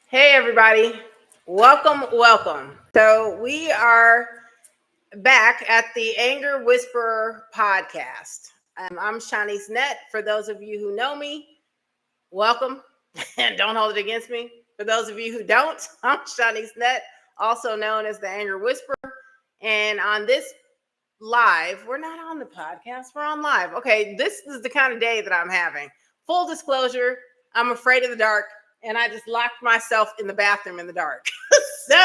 Hey, everybody. Welcome. So, we are back at the Anger Whisperer podcast. I'm Shanice Net. For those of you who know me, welcome and don't hold it against me. For those of you who don't, I'm Shanice Net, also known as the Anger Whisperer. And on this live, we're not on the podcast, we're on live. Okay, this is the kind of day that I'm having. Full disclosure, I'm afraid of the dark, and I just locked myself in the bathroom in the dark. So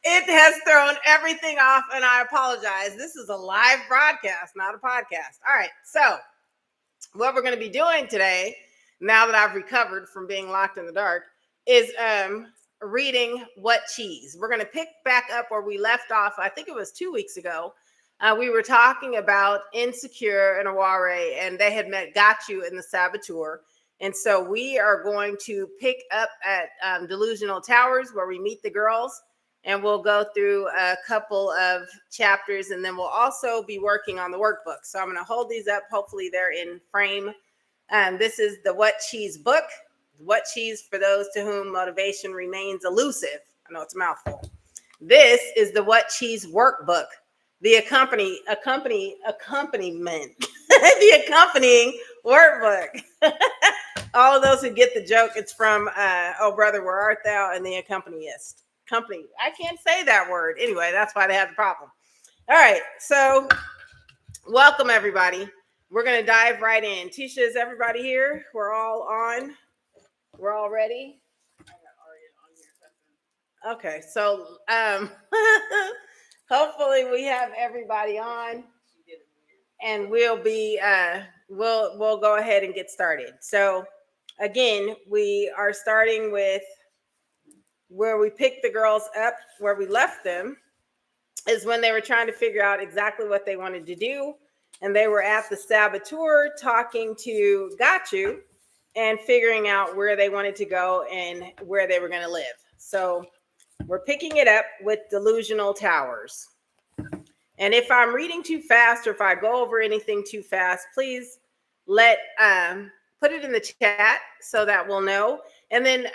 it has thrown everything off, and I apologize. This is a live broadcast, not a podcast. All right, so what we're going to be doing today, now that I've recovered from being locked in the dark, is reading What Cheese. We're going to pick back up where we left off. I think it was 2 weeks ago. We were talking about Insecure and Aware, and they had met Got You in the Saboteur. And so we are going to pick up at Delusional Towers, where we meet the girls, and we'll go through a couple of chapters, and then we'll also be working on the workbook. So I'm going to hold these up. Hopefully they're in frame. This is the What Cheese book. What Cheese, for those to whom motivation remains elusive. I know it's a mouthful. This is the What Cheese workbook. The accompaniment, the accompanying workbook. All of those who get the joke, it's from Oh Brother, Where Art Thou? And the accompanist. I can't say that word. Anyway, that's why they have the problem. All right, so welcome everybody. We're going to dive right in. Tisha, is everybody here? We're all on. We're all ready. Okay, so hopefully we have everybody on, and we'll be we'll go ahead and get started. So again, we are starting with where we picked the girls up, where we left them is when they were trying to figure out exactly what they wanted to do, and they were at the Saboteur talking to Got You and figuring out where they wanted to go and where they were going to live. So we're picking it up with Delusional Towers. And if I'm reading too fast or if I go over anything too fast, please put it in the chat so that we'll know. And then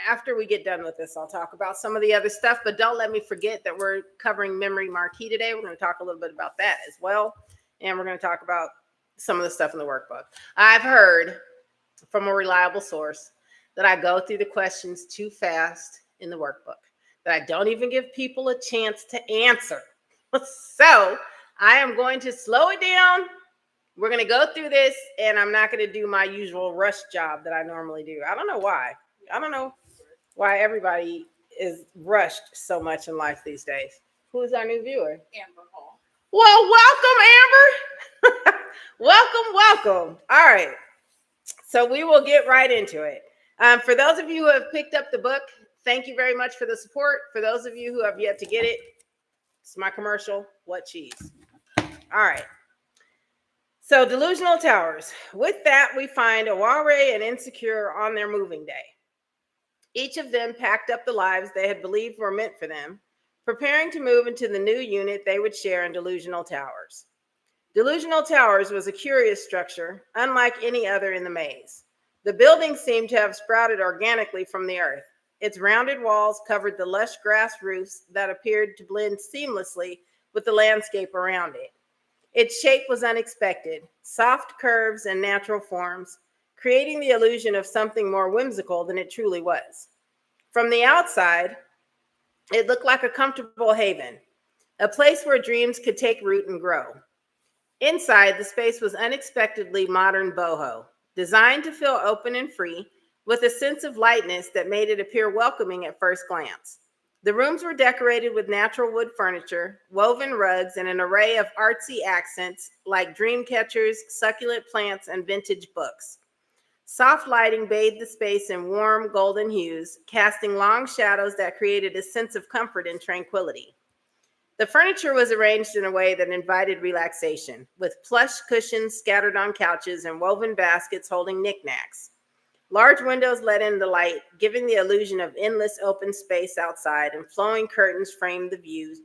after we get done with this, I'll talk about some of the other stuff. But don't let me forget that we're covering Memory Marquee today. We're going to talk a little bit about that as well. And we're going to talk about some of the stuff in the workbook. I've heard from a reliable source that I go through the questions too fast in the workbook, that I don't even give people a chance to answer. So I am going to slow it down. We're going to go through this, and I'm not going to do my usual rush job that I normally do. I don't know why. I don't know why everybody is rushed so much in life these days. Who is our new viewer? Amber Hall. Well, welcome, Amber. Welcome. All right. So we will get right into it. For those of you who have picked up the book, thank you very much for the support. For those of you who have yet to get it, it's my commercial, What Cheese. All right. So Delusional Towers. With that, we find Aware and Insecure on their moving day. Each of them packed up the lives they had believed were meant for them, preparing to move into the new unit they would share in Delusional Towers. Delusional Towers was a curious structure, unlike any other in the maze. The building seemed to have sprouted organically from the earth. Its rounded walls covered the lush grass roofs that appeared to blend seamlessly with the landscape around it. Its shape was unexpected, soft curves and natural forms, creating the illusion of something more whimsical than it truly was. From the outside, it looked like a comfortable haven, a place where dreams could take root and grow. Inside, the space was unexpectedly modern boho, designed to feel open and free, with a sense of lightness that made it appear welcoming at first glance. The rooms were decorated with natural wood furniture, woven rugs, and an array of artsy accents like dream catchers, succulent plants, and vintage books. Soft lighting bathed the space in warm golden hues, casting long shadows that created a sense of comfort and tranquility. The furniture was arranged in a way that invited relaxation, with plush cushions scattered on couches and woven baskets holding knickknacks. Large windows let in the light, giving the illusion of endless open space outside, and flowing curtains framed the views,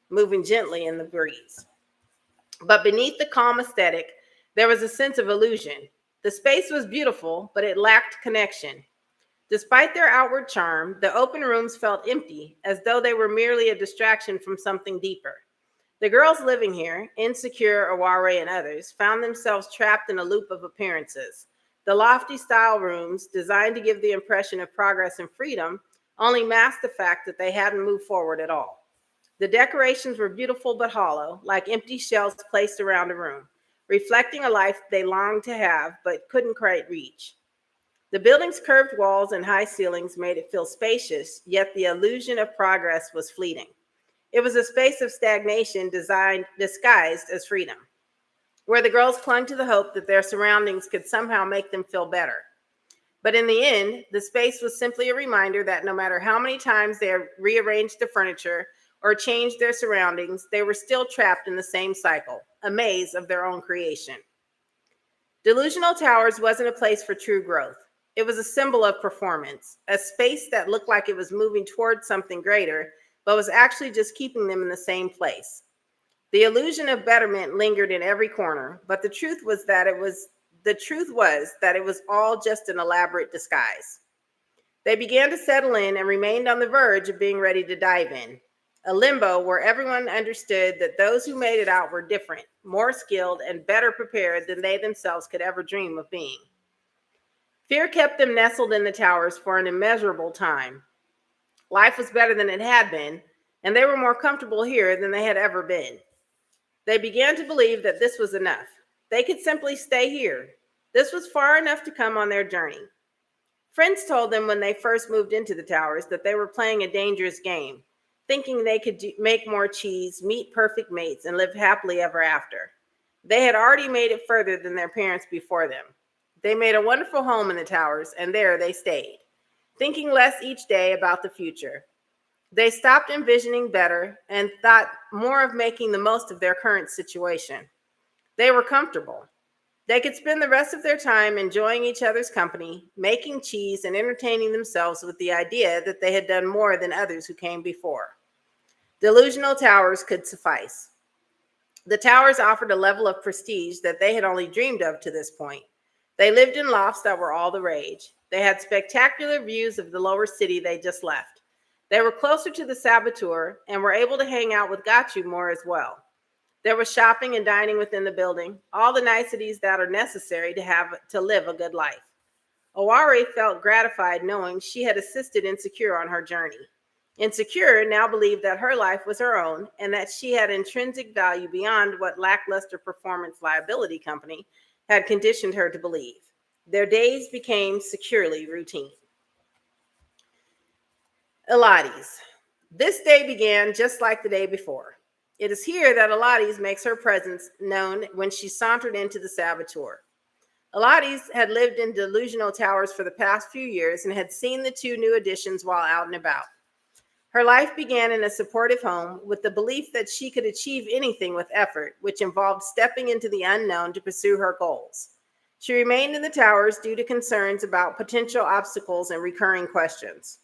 moving gently in the breeze. But beneath the calm aesthetic, there was a sense of illusion. The space was beautiful, but it lacked connection. Despite their outward charm, the open rooms felt empty, as though they were merely a distraction from something deeper. The girls living here, Insecure, Aware, and others, found themselves trapped in a loop of appearances. The lofty style rooms, designed to give the impression of progress and freedom, only masked the fact that they hadn't moved forward at all. The decorations were beautiful but hollow, like empty shells placed around a room, reflecting a life they longed to have but couldn't quite reach. The building's curved walls and high ceilings made it feel spacious, yet the illusion of progress was fleeting. It was a space of stagnation disguised as freedom, where the girls clung to the hope that their surroundings could somehow make them feel better. But in the end, the space was simply a reminder that no matter how many times they rearranged the furniture or changed their surroundings, they were still trapped in the same cycle, a maze of their own creation. Delusional Towers wasn't a place for true growth. It was a symbol of performance, a space that looked like it was moving towards something greater, but was actually just keeping them in the same place. The illusion of betterment lingered in every corner, but the truth was that it was all just an elaborate disguise. They began to settle in and remained on the verge of being ready to dive in, a limbo where everyone understood that those who made it out were different, more skilled, and better prepared than they themselves could ever dream of being. Fear kept them nestled in the towers for an immeasurable time. Life was better than it had been, and they were more comfortable here than they had ever been. They began to believe that this was enough. They could simply stay here. This was far enough to come on their journey. Friends told them when they first moved into the towers that they were playing a dangerous game, thinking they could make more cheese, meet perfect mates, and live happily ever after. They had already made it further than their parents before them. They made a wonderful home in the towers, and there they stayed, thinking less each day about the future. They stopped envisioning better and thought more of making the most of their current situation. They were comfortable. They could spend the rest of their time enjoying each other's company, making cheese, and entertaining themselves with the idea that they had done more than others who came before. Delusional Towers could suffice. The towers offered a level of prestige that they had only dreamed of to this point. They lived in lofts that were all the rage. They had spectacular views of the lower city they just left. They were closer to the saboteur and were able to hang out with Gotchu more as well. There was shopping and dining within the building, all the niceties that are necessary to live a good life. Aware felt gratified knowing she had assisted Insecure on her journey. Insecure now believed that her life was her own and that she had intrinsic value beyond what lackluster performance liability company had conditioned her to believe. Their days became securely routine. Ilateez. This day began just like the day before. It is here that Ilateez makes her presence known when she sauntered into the saboteur. Ilateez had lived in Delusional Towers for the past few years and had seen the two new additions while out and about. Her life began in a supportive home with the belief that she could achieve anything with effort, which involved stepping into the unknown to pursue her goals. She remained in the towers due to concerns about potential obstacles and recurring questions.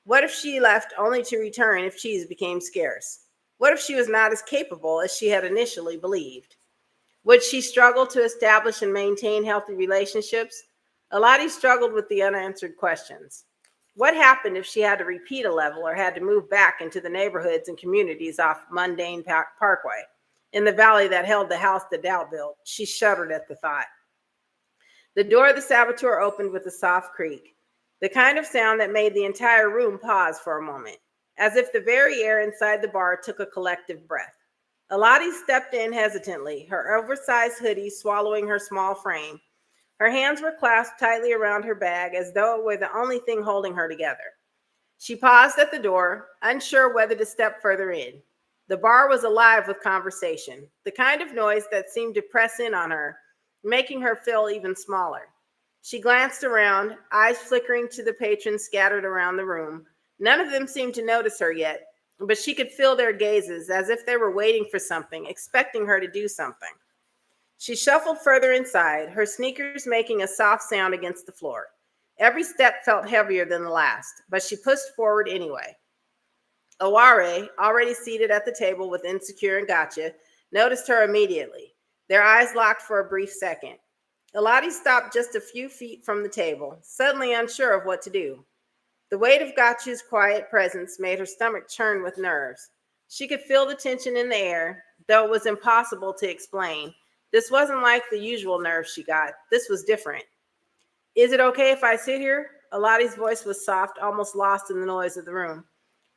What if she left only to return if cheese became scarce? What if she was not as capable as she had initially believed? Would she struggle to establish and maintain healthy relationships? Ilateez struggled with the unanswered questions. What happened if she had to repeat a level or had to move back into the neighborhoods and communities off Mundane Parkway, in the valley that held the house the Doubt built? She shuddered at the thought. The door of the saboteur opened with a soft creak, the kind of sound that made the entire room pause for a moment, as if the very air inside the bar took a collective breath. Ilateez stepped in hesitantly, her oversized hoodie swallowing her small frame. Her hands were clasped tightly around her bag as though it were the only thing holding her together. She paused at the door, unsure whether to step further in. The bar was alive with conversation, the kind of noise that seemed to press in on her, making her feel even smaller. She glanced around, eyes flickering to the patrons scattered around the room. None of them seemed to notice her yet, but she could feel their gazes as if they were waiting for something, expecting her to do something. She shuffled further inside, her sneakers making a soft sound against the floor. Every step felt heavier than the last, but she pushed forward anyway. Aware, already seated at the table with Insecure and Gotcha, noticed her immediately. Their eyes locked for a brief second. Ilateez stopped just a few feet from the table, suddenly unsure of what to do. The weight of Gotcha's quiet presence made her stomach churn with nerves. She could feel the tension in the air, though it was impossible to explain. This wasn't like the usual nerves she got. This was different. Is it okay if I sit here? Ilateez's voice was soft, almost lost in the noise of the room.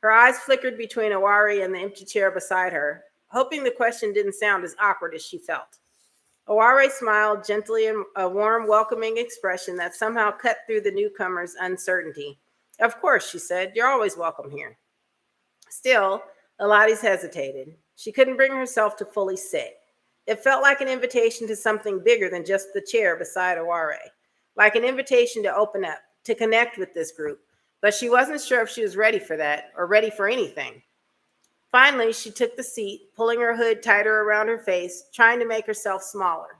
Her eyes flickered between Awari and the empty chair beside her, hoping the question didn't sound as awkward as she felt. Awari smiled gently in a warm, welcoming expression that somehow cut through the newcomer's uncertainty. Of course, she said, you're always welcome here. Still, Ilateez hesitated. She couldn't bring herself to fully sit. It felt like an invitation to something bigger than just the chair beside Awari, like an invitation to open up, to connect with this group. But she wasn't sure if she was ready for that or ready for anything. Finally, she took the seat, pulling her hood tighter around her face, trying to make herself smaller.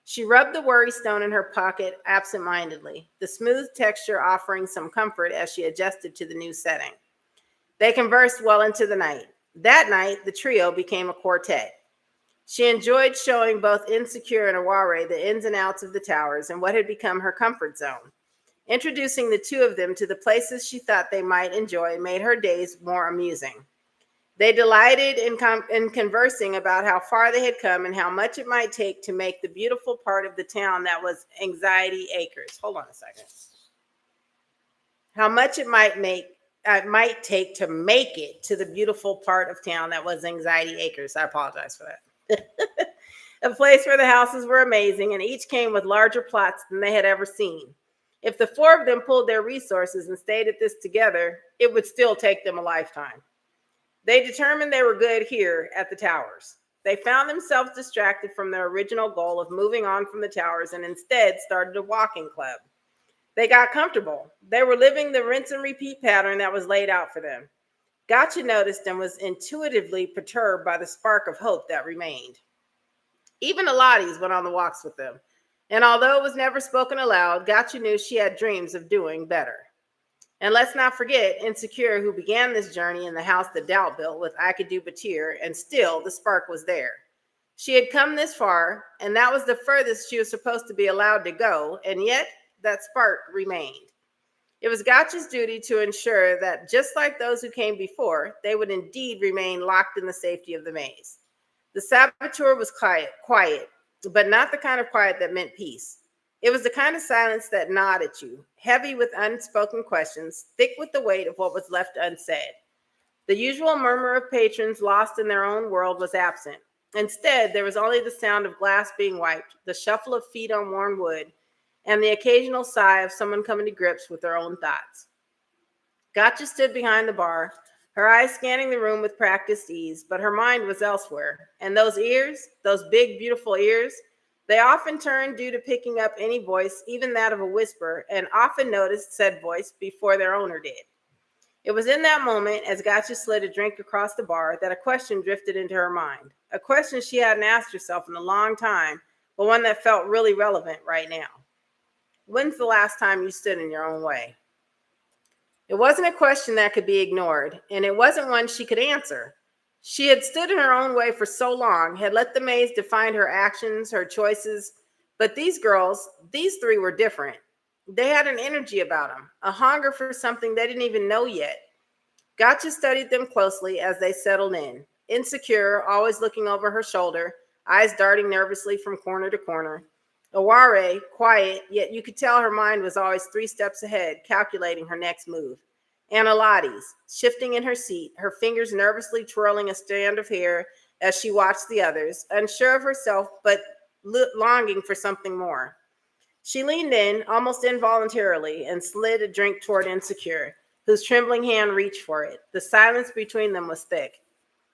She rubbed the worry stone in her pocket absent-mindedly, the smooth texture offering some comfort as she adjusted to the new setting. They conversed well into the night. That night, the trio became a quartet. She enjoyed showing both Insecure and Awari the ins and outs of the towers and what had become her comfort zone. Introducing the two of them to the places she thought they might enjoy made her days more amusing. They delighted in conversing about how far they had come and how much it might take to make the beautiful part of the town that was Anxiety Acres. Hold on a second. How much it might take to make it to the beautiful part of town that was Anxiety Acres. I apologize for that. A place where the houses were amazing and each came with larger plots than they had ever seen. If the four of them pulled their resources and stayed at this together, it would still take them a lifetime. They determined they were good here at the towers. They found themselves distracted from their original goal of moving on from the towers and instead started a walking club. They got comfortable. They were living the rinse and repeat pattern that was laid out for them. Gotcha noticed and was intuitively perturbed by the spark of hope that remained. Even Ilateez went on the walks with them. And although it was never spoken aloud, Gotcha knew she had dreams of doing better. And let's not forget Insecure, who began this journey in the house that Doubt built with I Could Do Batir, and still the spark was there. She had come this far, and that was the furthest she was supposed to be allowed to go, and yet that spark remained. It was Gotcha's duty to ensure that, just like those who came before, they would indeed remain locked in the safety of the maze. The saboteur was quiet, but not the kind of quiet that meant peace. It was the kind of silence that gnawed at you, heavy with unspoken questions, thick with the weight of what was left unsaid. The usual murmur of patrons lost in their own world was absent. Instead, there was only the sound of glass being wiped, the shuffle of feet on worn wood, and the occasional sigh of someone coming to grips with their own thoughts. Gotcha stood behind the bar, her eyes scanning the room with practiced ease, but her mind was elsewhere. And those ears, those big, beautiful ears, they often turned due to picking up any voice, even that of a whisper, and often noticed said voice before their owner did. It was in that moment, as Gotcha slid a drink across the bar, that a question drifted into her mind. A question she hadn't asked herself in a long time, but one that felt really relevant right now. When's the last time you stood in your own way? It wasn't a question that could be ignored, and it wasn't one she could answer. She had stood in her own way for so long, had let the maze define her actions, her choices. But these girls, these three were different. They had an energy about them, a hunger for something they didn't even know yet. Gotcha studied them closely as they settled in. Insecure, always looking over her shoulder, eyes darting nervously from corner to corner. Awari, quiet, yet you could tell her mind was always 3 steps ahead, calculating her next move. And Ilateez, shifting in her seat, her fingers nervously twirling a strand of hair as she watched the others, unsure of herself but longing for something more. She leaned in, almost involuntarily, and slid a drink toward Insecure, whose trembling hand reached for it. The silence between them was thick.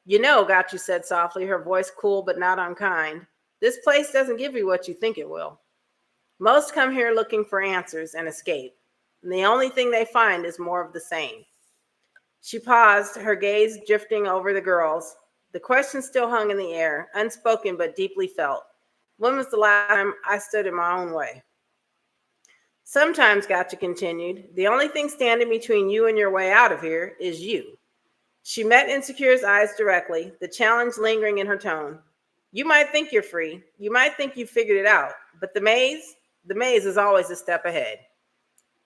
You know, Gotcha said softly, her voice cool but not unkind, this place doesn't give you what you think it will. Most come here looking for answers and escape. And the only thing they find is more of the same. She paused, her gaze drifting over the girls. The question still hung in the air, unspoken but deeply felt. When was the last time I stood in my own way? Sometimes, Gotcha continued, the only thing standing between you and your way out of here is you. She met Insecure's eyes directly, the challenge lingering in her tone. You might think you're free. You might think you figured it out. But the maze is always a step ahead.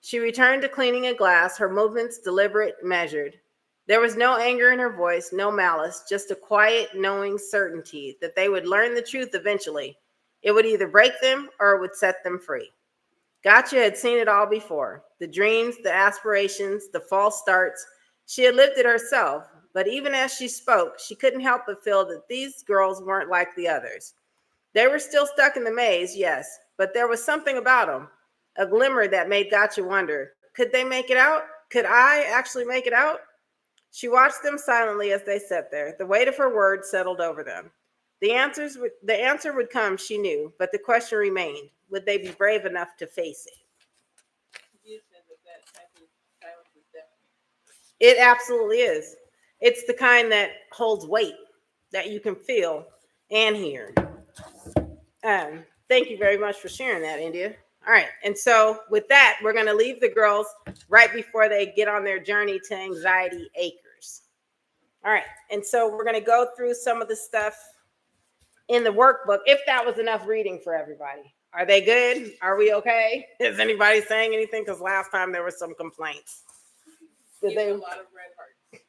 She returned to cleaning a glass, her movements deliberate, measured. There was no anger in her voice, no malice, just a quiet, knowing certainty that they would learn the truth eventually. It would either break them or it would set them free. Gotcha had seen it all before. The dreams, the aspirations, the false starts. She had lived it herself, but even as she spoke, she couldn't help but feel that these girls weren't like the others. They were still stuck in the maze, yes, but there was something about them, a glimmer that made Gotcha wonder, could they make it out? Could I actually make it out? She watched them silently as they sat there. The weight of her words settled over them. The answer would come, she knew, but the question remained, would they be brave enough to face it? It absolutely is. It's the kind that holds weight, that you can feel and hear. Thank you very much for sharing that, India. All right. And so with that, we're going to leave the girls right before they get on their journey to Anxiety Acres. All right. And so we're going to go through some of the stuff in the workbook, if that was enough reading for everybody. Are they good? Are we okay? Is anybody saying anything? Because last time there were some complaints. Did they? A lot of red hearts.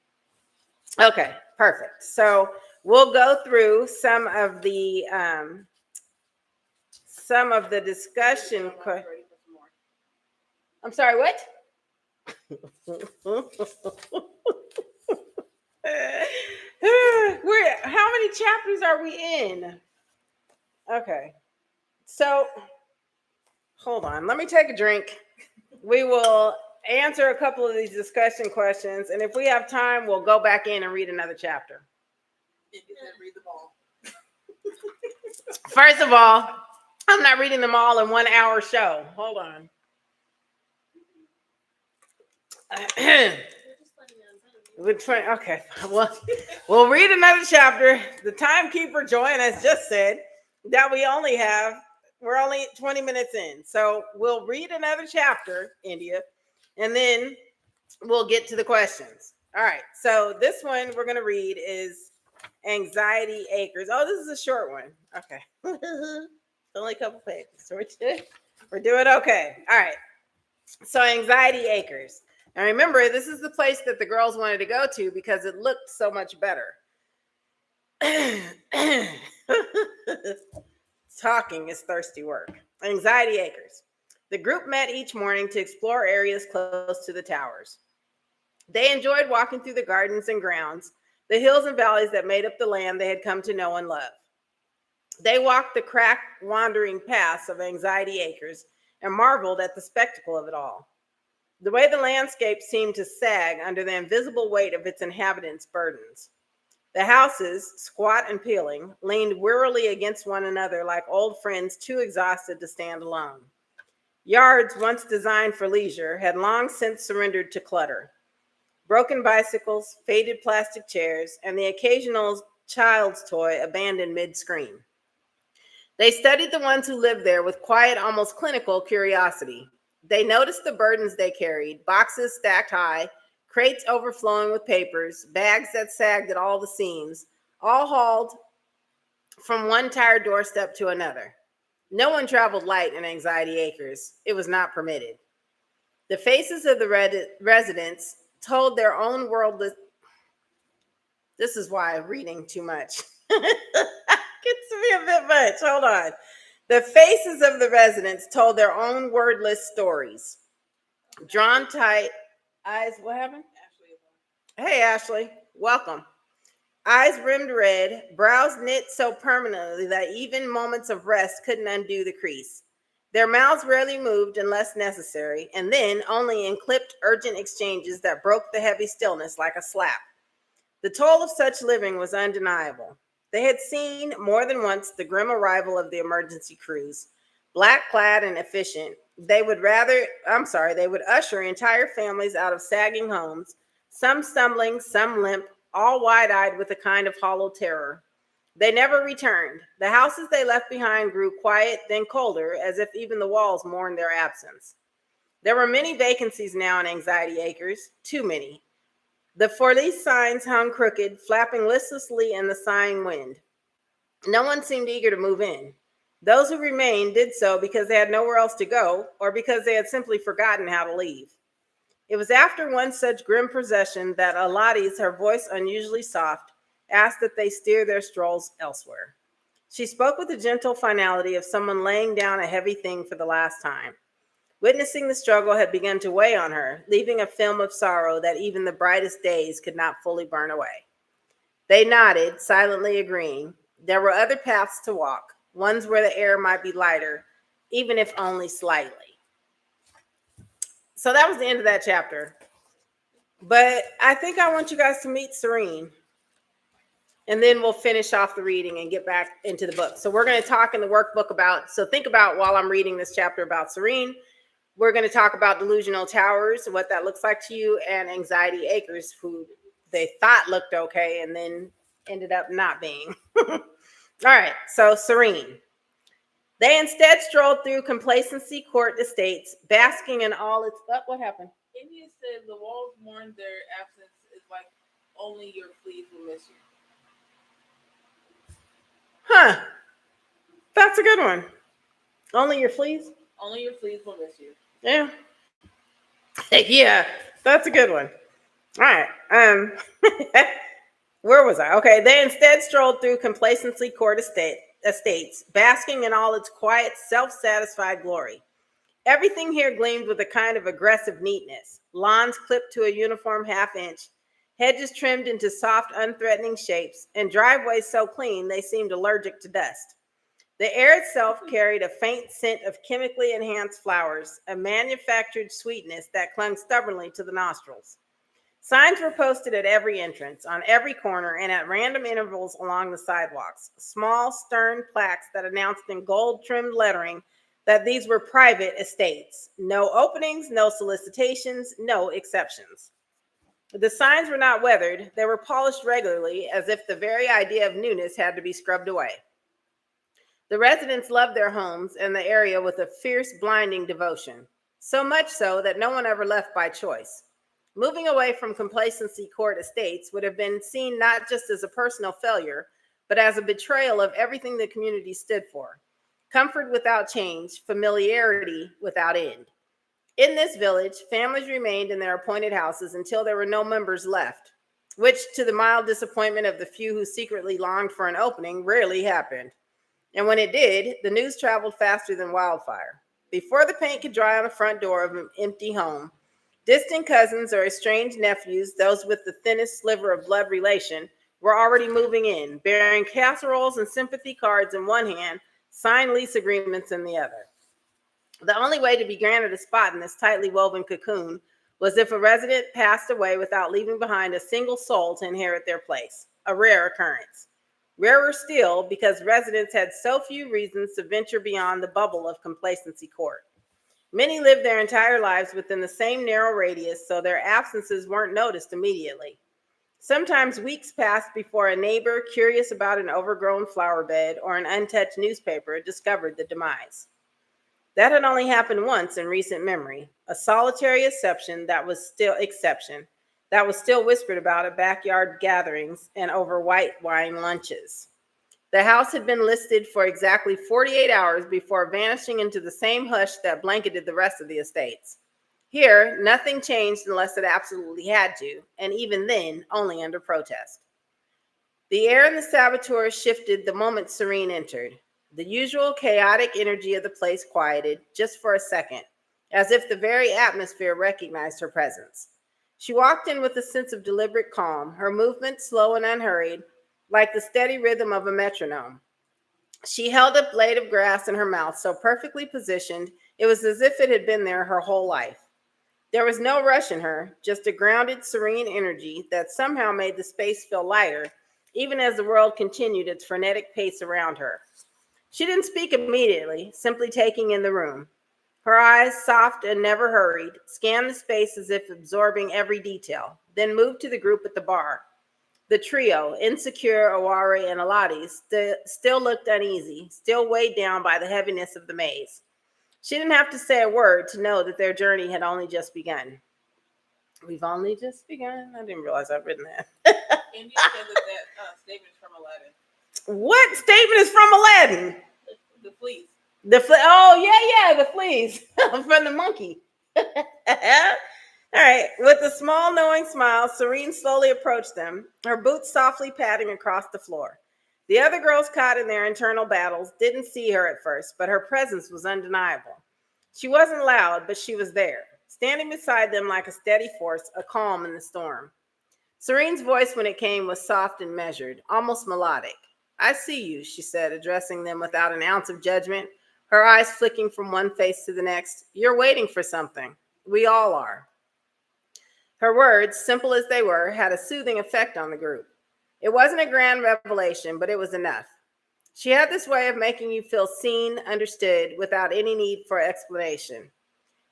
Okay, perfect. So we'll go through some of the discussion. I'm sorry, what? How many chapters are we in? Okay. So hold on. Let me take a drink. We will answer a couple of these discussion questions, and if we have time, we'll go back in and read another chapter. Read them all. First of all, I'm not reading them all in 1 hour show. Hold on. Okay, well, we'll read another chapter. The timekeeper, Joanne, has just said that we're only 20 minutes in. So we'll read another chapter, India, and then we'll get to the questions. All right, so this one we're going to read is Anxiety Acres. Oh, this is a short one. Okay. Only a couple pages. So we're doing okay. All right. So Anxiety Acres. And remember, this is the place that the girls wanted to go to because it looked so much better. Talking is thirsty work. Anxiety Acres. The group met each morning to explore areas close to the towers. They enjoyed walking through the gardens and grounds, the hills and valleys that made up the land they had come to know and love. They walked the cracked, wandering paths of Anxiety Acres and marveled at the spectacle of it all. The way the landscape seemed to sag under the invisible weight of its inhabitants' burdens. The houses, squat and peeling, leaned wearily against one another like old friends too exhausted to stand alone. Yards once designed for leisure had long since surrendered to clutter. Broken bicycles, faded plastic chairs, and the occasional child's toy abandoned mid-scream. They studied the ones who lived there with quiet, almost clinical curiosity. They noticed the burdens they carried, boxes stacked high, crates overflowing with papers, bags that sagged at all the seams, all hauled from one tired doorstep to another. No one traveled light in Anxiety Acres. It was not permitted. The faces of the residents told their own worldless... This is why I'm reading too much. Gets to be a bit much. Hold on. The faces of the residents told their own wordless stories. Drawn tight, eyes, what happened? Ashley. Hey, Ashley, welcome. Eyes rimmed red, brows knit so permanently that even moments of rest couldn't undo the crease. Their mouths rarely moved unless necessary, and then only in clipped, urgent exchanges that broke the heavy stillness like a slap. The toll of such living was undeniable. They had seen more than once the grim arrival of the emergency crews. Black-clad and efficient, they would usher entire families out of sagging homes, some stumbling, some limp, all wide-eyed with a kind of hollow terror. They never returned. The houses they left behind grew quiet, then colder, as if even the walls mourned their absence. There were many vacancies now in Anxiety Acres, too many. The for lease signs hung crooked, flapping listlessly in the sighing wind. No one seemed eager to move in. Those who remained did so because they had nowhere else to go or because they had simply forgotten how to leave. It was after one such grim procession that Ilateez, her voice unusually soft, asked that they steer their strolls elsewhere. She spoke with the gentle finality of someone laying down a heavy thing for the last time. Witnessing the struggle had begun to weigh on her, leaving a film of sorrow that even the brightest days could not fully burn away. They nodded, silently agreeing. There were other paths to walk, ones where the air might be lighter, even if only slightly. So that was the end of that chapter. But I think I want you guys to meet Serene. And then we'll finish off the reading and get back into the book. So we're going to talk in the workbook about, so think about while I'm reading this chapter about Serene, we're going to talk about Delusional Towers, what that looks like to you, and Anxiety Acres, who they thought looked okay and then ended up not being. All right, so Serene. They instead strolled through Complacency Court Estates, basking in all its... what happened? India said the walls mourn their absence is like only your fleas will miss you. Huh. That's a good one. Only your fleas? Only your fleas will miss you. Yeah. Yeah, that's a good one. All right. Where was I? Okay. They instead strolled through Complacency Court Estates, basking in all its quiet, self-satisfied glory. Everything here gleamed with a kind of aggressive neatness. Lawns clipped to a uniform half-inch, hedges trimmed into soft, unthreatening shapes, and driveways so clean they seemed allergic to dust. The air itself carried a faint scent of chemically enhanced flowers, a manufactured sweetness that clung stubbornly to the nostrils. Signs were posted at every entrance, on every corner, and at random intervals along the sidewalks. Small, stern plaques that announced in gold-trimmed lettering that these were private estates. No openings, no solicitations, no exceptions. The signs were not weathered. They were polished regularly, as if the very idea of newness had to be scrubbed away. The residents loved their homes and the area with a fierce, blinding devotion, so much so that no one ever left by choice. Moving away from Complacency Court Estates would have been seen not just as a personal failure, but as a betrayal of everything the community stood for. Comfort without change, familiarity without end. In this village, families remained in their appointed houses until there were no members left, which, to the mild disappointment of the few who secretly longed for an opening, rarely happened. And when it did, the news traveled faster than wildfire. Before the paint could dry on the front door of an empty home, distant cousins or estranged nephews, those with the thinnest sliver of blood relation, were already moving in, bearing casseroles and sympathy cards in one hand, signed lease agreements in the other. The only way to be granted a spot in this tightly woven cocoon was if a resident passed away without leaving behind a single soul to inherit their place, a rare occurrence. Rarer still because residents had so few reasons to venture beyond the bubble of Complacency Court. Many lived their entire lives within the same narrow radius, so their absences weren't noticed immediately. Sometimes weeks passed before a neighbor, curious about an overgrown flower bed or an untouched newspaper, discovered the demise. That had only happened once in recent memory, a solitary exception that was still whispered about at backyard gatherings and over white wine lunches. The house had been listed for exactly 48 hours before vanishing into the same hush that blanketed the rest of the estates. Here, nothing changed unless it absolutely had to, and even then, only under protest. The air in the saboteur shifted the moment Serene entered. The usual chaotic energy of the place quieted just for a second, as if the very atmosphere recognized her presence. She walked in with a sense of deliberate calm, her movements slow and unhurried, like the steady rhythm of a metronome. She held a blade of grass in her mouth, so perfectly positioned, it was as if it had been there her whole life. There was no rush in her, just a grounded, serene energy that somehow made the space feel lighter, even as the world continued its frenetic pace around her. She didn't speak immediately, simply taking in the room. Her eyes, soft and never hurried, scanned the space as if absorbing every detail, then moved to the group at the bar. The trio, Insecure, Awari, and Ilateez, still looked uneasy, still weighed down by the heaviness of the maze. She didn't have to say a word to know that their journey had only just begun. We've only just begun? I didn't realize I'd written that. India said that statement is from Aladdin. What statement is from Aladdin? The fleas. Oh, yeah, the fleas from the monkey. All right. With a small, knowing smile, Serene slowly approached them, her boots softly padding across the floor. The other girls, caught in their internal battles, didn't see her at first, but her presence was undeniable. She wasn't loud, but she was there, standing beside them like a steady force, a calm in the storm. Serene's voice, when it came, was soft and measured, almost melodic. I see you, she said, addressing them without an ounce of judgment, her eyes flicking from one face to the next. You're waiting for something. We all are. Her words, simple as they were, had a soothing effect on the group. It wasn't a grand revelation, but it was enough. She had this way of making you feel seen, understood, without any need for explanation.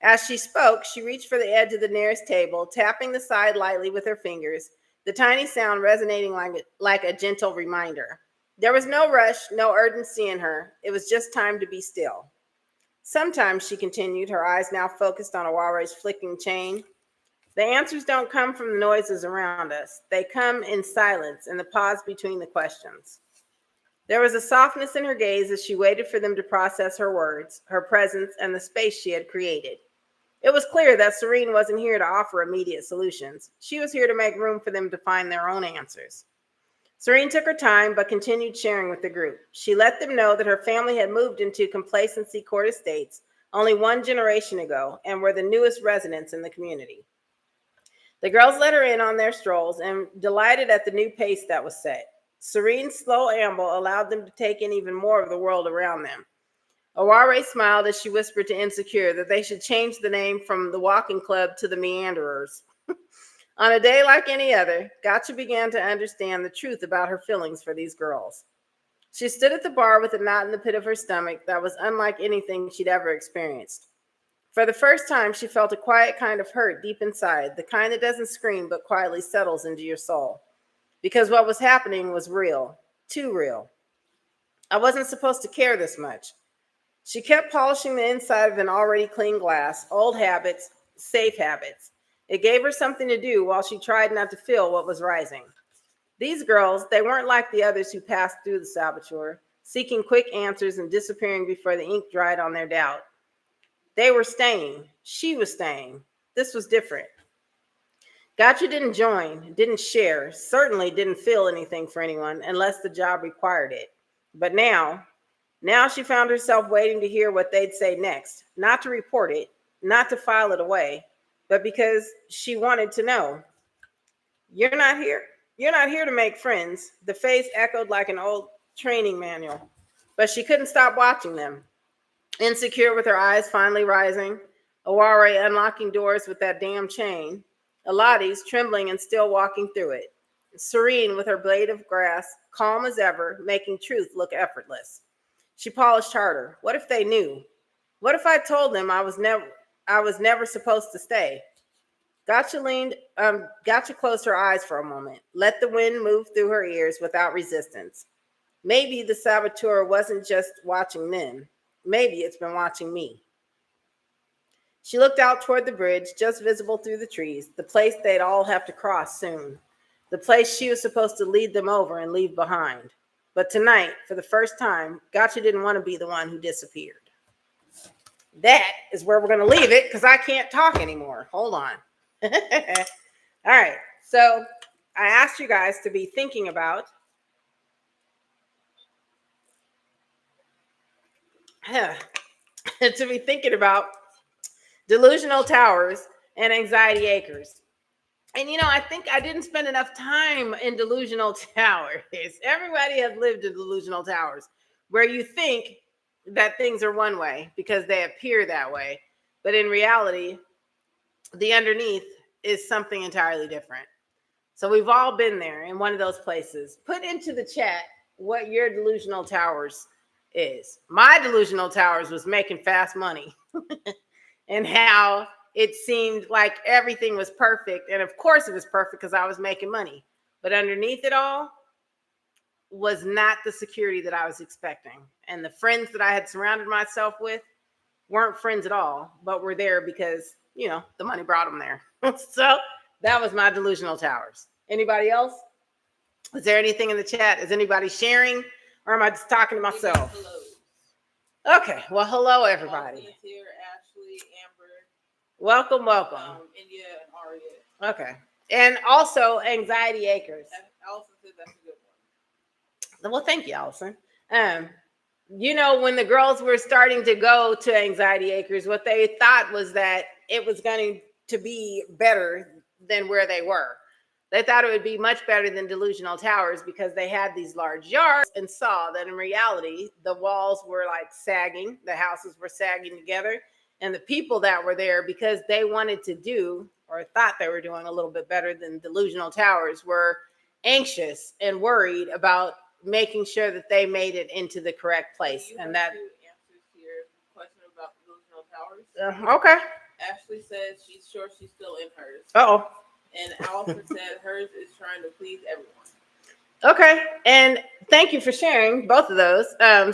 As she spoke, she reached for the edge of the nearest table, tapping the side lightly with her fingers, the tiny sound resonating like a gentle reminder. There was no rush, no urgency in her. It was just time to be still. Sometimes, she continued, her eyes now focused on Aware's flicking chain, the answers don't come from the noises around us. They come in silence, in the pause between the questions. There was a softness in her gaze as she waited for them to process her words, her presence, and the space she had created. It was clear that Serene wasn't here to offer immediate solutions. She was here to make room for them to find their own answers. Serene took her time, but continued sharing with the group. She let them know that her family had moved into Complacency Court Estates only one generation ago and were the newest residents in the community. The girls let her in on their strolls and delighted at the new pace that was set. Serene's slow amble allowed them to take in even more of the world around them. Aware smiled as she whispered to Insecure that they should change the name from the Walking Club to the Meanderers. On a day like any other, Gotcha began to understand the truth about her feelings for these girls. She stood at the bar with a knot in the pit of her stomach that was unlike anything she'd ever experienced. For the first time, she felt a quiet kind of hurt deep inside, the kind that doesn't scream but quietly settles into your soul. Because what was happening was real, too real. I wasn't supposed to care this much. She kept polishing the inside of an already clean glass, old habits, safe habits. It gave her something to do while she tried not to feel what was rising. These girls, they weren't like the others who passed through the saboteur, seeking quick answers and disappearing before the ink dried on their doubt. They were staying. She was staying. This was different. Gotcha didn't join, didn't share, certainly didn't feel anything for anyone unless the job required it. But now she found herself waiting to hear what they'd say next, not to report it, not to file it away, but because she wanted to know. You're not here. You're not here to make friends. The face echoed like an old training manual, but she couldn't stop watching them. Insecure with her eyes finally rising, Aware unlocking doors with that damn chain, Ilateez trembling and still walking through it, Serene with her blade of grass, calm as ever, making truth look effortless. She polished harder. What if they knew? What if I told them I was never supposed to stay? Gotcha closed her eyes for a moment, let the wind move through her ears without resistance. Maybe the saboteur wasn't just watching them. Maybe it's been watching me. She looked out toward the bridge, just visible through the trees, the place they'd all have to cross soon, the place she was supposed to lead them over and leave behind. But tonight, for the first time, Gotcha didn't want to be the one who disappeared. That is where we're going to leave it because I can't talk anymore. Hold on. All right. So I asked you guys to be thinking about Delusional Towers and Anxiety Acres. And I think I didn't spend enough time in Delusional Towers. Everybody has lived in Delusional Towers where you think that things are one way because they appear that way. But in reality, the underneath is something entirely different. So we've all been there in one of those places. Put into the chat what your Delusional Towers is. My Delusional Towers was making fast money and how it seemed like everything was perfect. And of course it was perfect because I was making money. But underneath it all was not the security that I was expecting. And the friends that I had surrounded myself with weren't friends at all, but were there because, the money brought them there. So that was my Delusional Towers. Anybody else? Is there anything in the chat? Is anybody sharing? Or am I just talking to myself? Okay. Well, hello, everybody. Austin is here. Ashley, Amber, Welcome. India, and Aria. Okay. And also, Anxiety Acres. Allison said that's a good one. Well, thank you, Allison. When the girls were starting to go to Anxiety Acres, what they thought was that it was going to be better than where they were. They thought it would be much better than Delusional Towers because they had these large yards, and saw that in reality, the walls were like sagging, the houses were sagging together, and the people that were there, because they wanted to do or thought they were doing a little bit better than Delusional Towers, were anxious and worried about making sure that they made it into the correct place. You and have that two answers to your question about Delusional Towers. Okay. Ashley says she's sure she's still in hers. Uh-oh. And Allison said hers is trying to please everyone. Okay. And thank you for sharing both of those.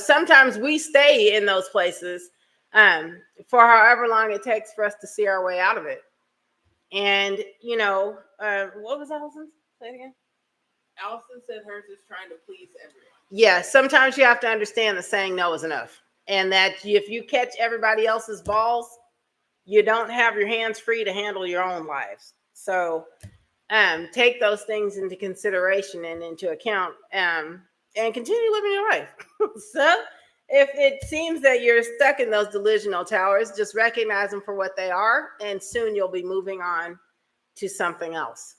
Sometimes we stay in those places for however long it takes for us to see our way out of it. And, what was Allison? Say it again. Allison said hers is trying to please everyone. Yeah, sometimes you have to understand that saying no is enough. And that if you catch everybody else's balls, you don't have your hands free to handle your own lives. So take those things into consideration and into account, and continue living your life. So if it seems that you're stuck in those delusional towers, just recognize them for what they are, and soon you'll be moving on to something else.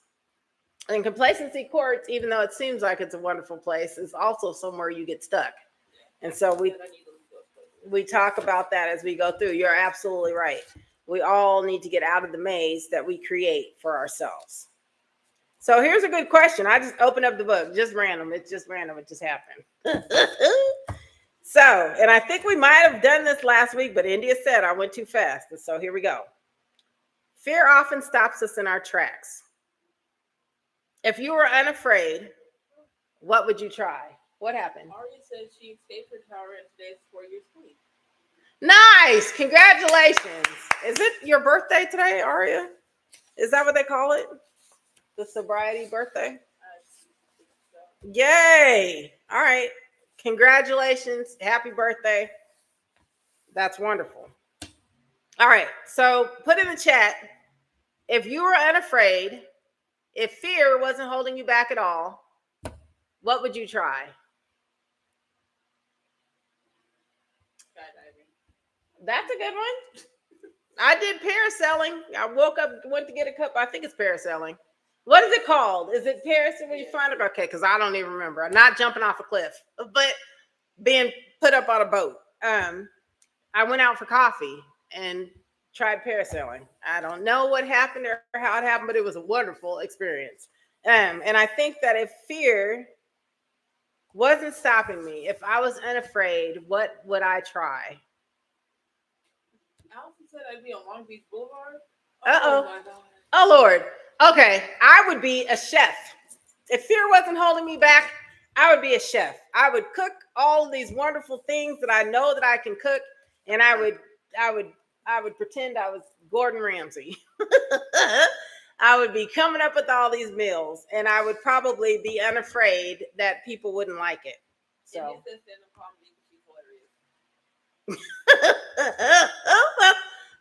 And complacency courts, even though it seems like it's a wonderful place, is also somewhere you get stuck. And so we talk about that as we go through. You're absolutely right. We all need to get out of the maze that we create for ourselves. So here's a good question. I just opened up the book, just random. It's just random. It just happened. So, and I think we might have done this last week, but India said I went too fast. And so here we go. Fear often stops us in our tracks. If you were unafraid, what would you try? What happened? Aria said she escaped her tower and today is 4 years clean. Nice. Congratulations. Is it your birthday today, Aria? Is that what they call it? The sobriety birthday? Yay. All right. Congratulations. Happy birthday. That's wonderful. All right. So put in the chat, if you were unafraid, if fear wasn't holding you back at all, what would you try? Skydiving. That's a good one. I did parasailing. I woke up, went to get a cup. I think it's parasailing. What is it called? Is it parasailing when you find it? Okay, because I don't even remember. I'm not jumping off a cliff, but being put up on a boat. I went out for coffee and tried parasailing. I don't know what happened or how it happened, but it was a wonderful experience. And I think that if fear wasn't stopping me, if I was unafraid, what would I try? Allison said I'd be on Long Beach Boulevard. Uh-oh. My God. Oh, Lord. Okay, I would be a chef. If fear wasn't holding me back, I would be a chef. I would cook all these wonderful things that I know that I can cook, and I would pretend I was Gordon Ramsay. I would be coming up with all these meals, and I would probably be unafraid that people wouldn't like it. So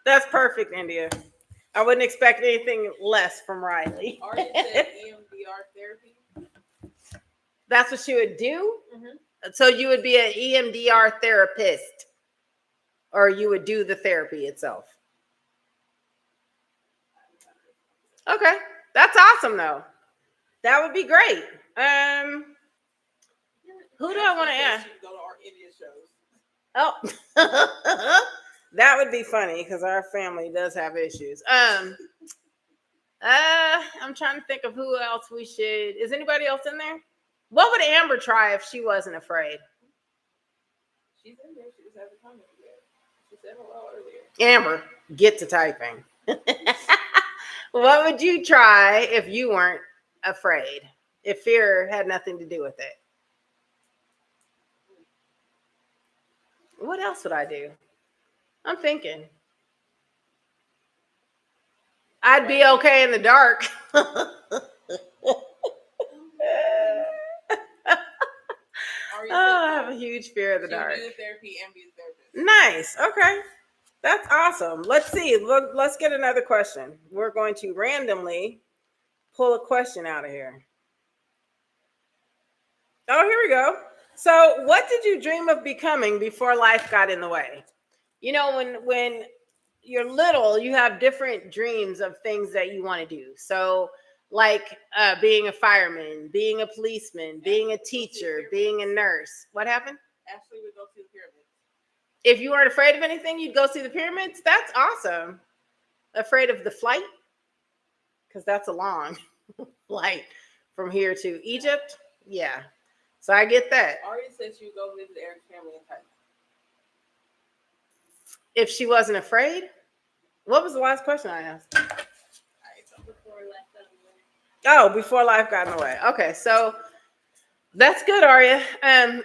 that's perfect, India. I wouldn't expect anything less from Riley. Aria said EMDR therapy. That's what she would do? Mm-hmm. So you would be an EMDR therapist, or you would do the therapy itself? Okay. That's awesome, though. That would be great. Who do I want to ask? Go to our India shows. Oh, that would be funny because our family does have issues. I'm trying to think of who else we should. Is anybody else in there? What would Amber try if she wasn't afraid? She's in there. She just hasn't commented yet. She said hello earlier. Amber, get to typing. What would you try if you weren't afraid? If fear had nothing to do with it? What else would I do? I'm thinking. I'd be okay in the dark. I have a huge fear of the dark. Do the therapy and be a therapist. Nice. Okay. That's awesome. Let's see. Let's get another question. We're going to randomly pull a question out of here. Oh, here we go. So, what did you dream of becoming before life got in the way? When you're little, you have different dreams of things that you want to do. So, like being a fireman, being a policeman, being a teacher, being a nurse. What happened? Ashley would go see the pyramids. If you weren't afraid of anything, you'd go see the pyramids. That's awesome. Afraid of the flight? Because that's a long flight from here to Egypt. Yeah. So I get that. Aria said she would go visit Eric's family in Thailand. If she wasn't afraid? What was the last question I asked? Before life got in the way. Okay, so that's good, Aria.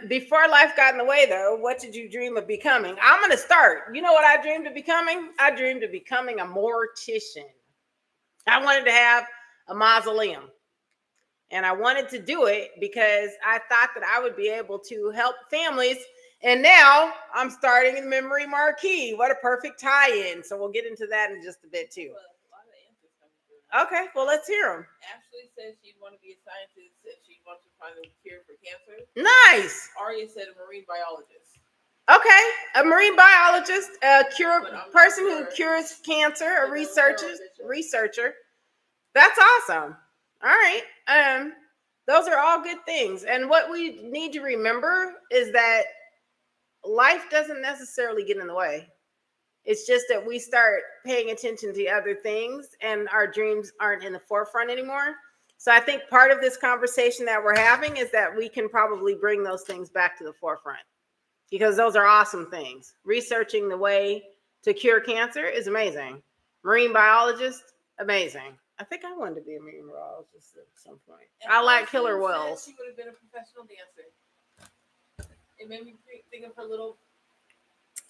Before life got in the way, though, what did you dream of becoming? I'm going to start. You know what I dreamed of becoming? I dreamed of becoming a mortician. I wanted to have a mausoleum. And I wanted to do it because I thought that I would be able to help families. And now I'm starting in Memory Marquee. What a perfect tie-in. So we'll get into that in just a bit, too. Okay, well, let's hear them. Ashley said she'd want to be a scientist and she'd want to find a cure for cancer. Nice. Aria said a marine biologist. Okay, a marine biologist, a person who cures cancer, a researcher. That's awesome. All right. Those are all good things. And what we need to remember is that life doesn't necessarily get in the way. It's just that we start paying attention to other things and our dreams aren't in the forefront anymore. So I think part of this conversation that we're having is that we can probably bring those things back to the forefront because those are awesome things. Researching the way to cure cancer is amazing. Marine biologist, amazing. I think I wanted to be a marine biologist at some point. And I like killer whales. She would have been a professional dancer. It made me think of her little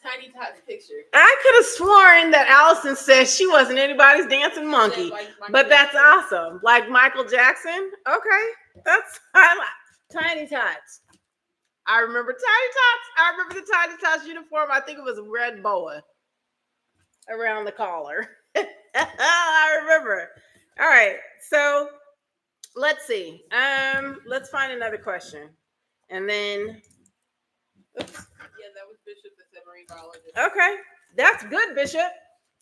Tiny Tots picture. I could have sworn that Allison said she wasn't anybody's dancing monkey, but that's awesome. Like Michael Jackson. Okay, I like Tiny Tots. I remember Tiny Tots. I remember the Tiny Tots uniform. I think it was a red boa around the collar. I remember. All right, so let's see. Let's find another question, and then. Oops. Yeah, that was Bishop that said marine biologist. Okay, that's good, Bishop.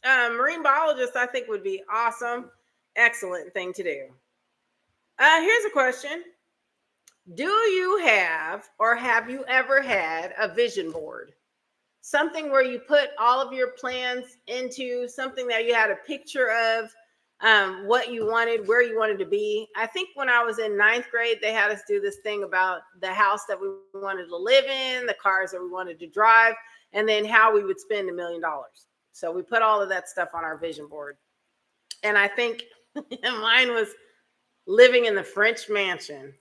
Marine biologist, I think, would be awesome. Excellent thing to do. Here's a question. Do you have or have you ever had a vision board? Something where you put all of your plans into something that you had a picture of, what you wanted, where you wanted to be. I think when I was in 9th grade, they had us do this thing about the house that we wanted to live in, the cars that we wanted to drive, and then how we would spend $1 million. So we put all of that stuff on our vision board. And I think mine was living in the French mansion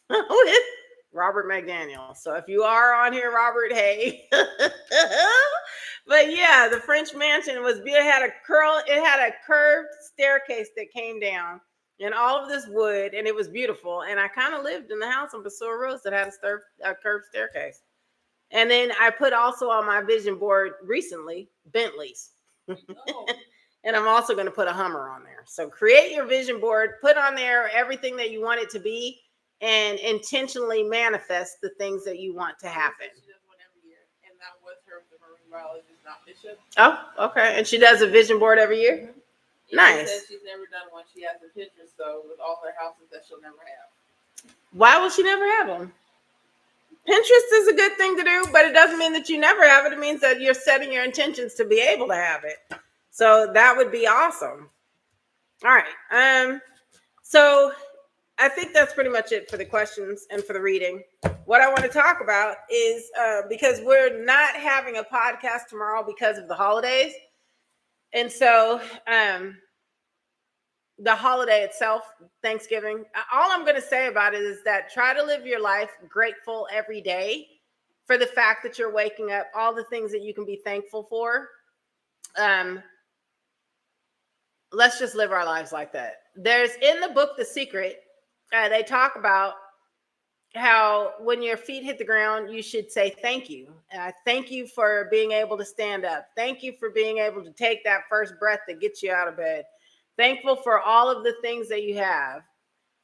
with Robert McDaniel. So if you are on here, Robert, hey. But yeah, the French mansion it had a curved staircase that came down and all of this wood, and it was beautiful. And I kind of lived in the house on Basura Rose that had a curved staircase. And then I put also on my vision board recently, Bentleys. Oh. And I'm also going to put a Hummer on there. So create your vision board, put on there everything that you want it to be, and intentionally manifest the things that you want to happen. She does one every year, and that was her, the marine biologist, not Bishop. Oh, okay. And she does a vision board every year? Mm-hmm. Nice. She says she's never done one. She has a Pinterest, though, with all her houses that she'll never have. Why will she never have them? Pinterest is a good thing to do, but it doesn't mean that you never have it. It means that you're setting your intentions to be able to have it. So that would be awesome. All right. So I think that's pretty much it for the questions and for the reading. What I want to talk about is because we're not having a podcast tomorrow because of the holidays. And so the holiday itself, Thanksgiving, all I'm going to say about it is that try to live your life grateful every day for the fact that you're waking up, all the things that you can be thankful for. Let's just live our lives like that. There's in the book, The Secret, they talk about how when your feet hit the ground, you should say thank you. Thank you for being able to stand up. Thank you for being able to take that first breath that gets you out of bed. Thankful for all of the things that you have,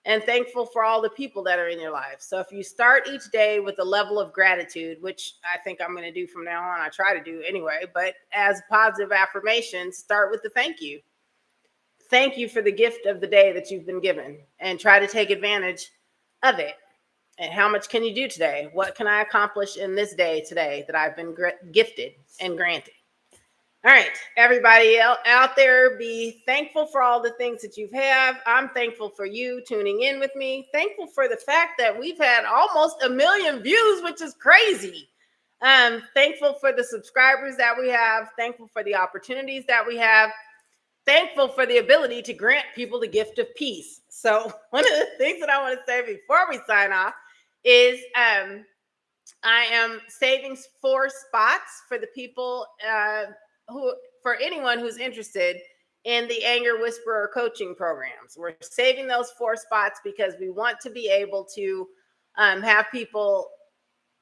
and thankful for all the people that are in your life. So if you start each day with a level of gratitude, which I think I'm going to do from now on, I try to do anyway, but as positive affirmations, start with the thank you. Thank you for the gift of the day that you've been given, and try to take advantage of it. And how much can you do today? What can I accomplish in this day today that I've been gifted and granted? All right, everybody out there, be thankful for all the things that you have. I'm thankful for you tuning in with me. Thankful for the fact that we've had almost 1 million views, which is crazy. Thankful for the subscribers that we have. Thankful for the opportunities that we have. Thankful for the ability to grant people the gift of peace. So one of the things that I want to say before we sign off is I am saving 4 spots for the people for anyone who's interested in the Anger Whisperer coaching programs. We're saving those 4 spots because we want to be able to have people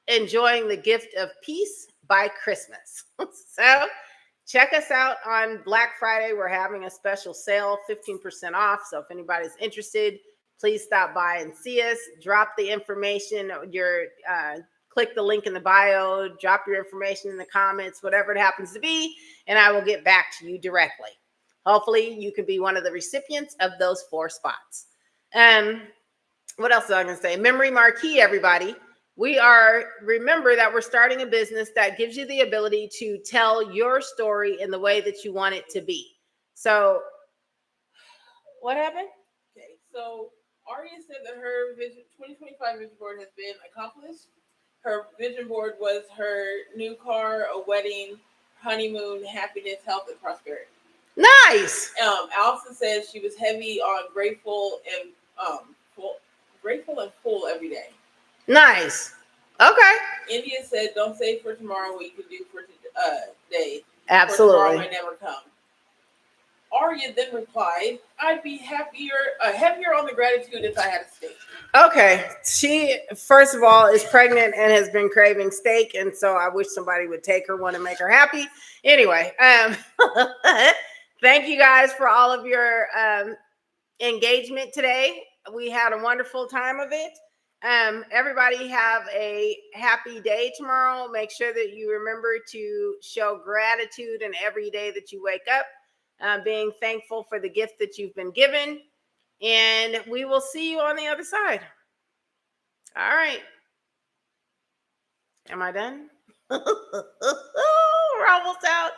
enjoying the gift of peace by Christmas. So check us out on Black Friday. We're having a special sale, 15% off. So if anybody's interested, please stop by and see us. Drop the information, click the link in the bio, drop your information in the comments, whatever it happens to be, and I will get back to you directly. Hopefully you can be one of the recipients of those 4 spots. What else am I going to say? Memory Marquee, everybody. Remember that we're starting a business that gives you the ability to tell your story in the way that you want it to be. So, what happened? Okay, so Aria said that her 2025 vision board has been accomplished. Her vision board was her new car, a wedding, honeymoon, happiness, health, and prosperity. Nice. Allison said she was heavy on grateful and full every day. Nice. Okay. India said, "Don't save for tomorrow what you can do for today. Absolutely. For tomorrow might never come." Arya then replied, "I'd be heavier on the gratitude if I had a steak." Okay. She, first of all, is pregnant and has been craving steak. And so I wish somebody would take her one and make her happy. Anyway, thank you guys for all of your engagement today. We had a wonderful time of it. Everybody have a happy day tomorrow. Make sure that you remember to show gratitude in every day that you wake up, being thankful for the gift that you've been given. And we will see you on the other side. All right. Am I done? We're almost out.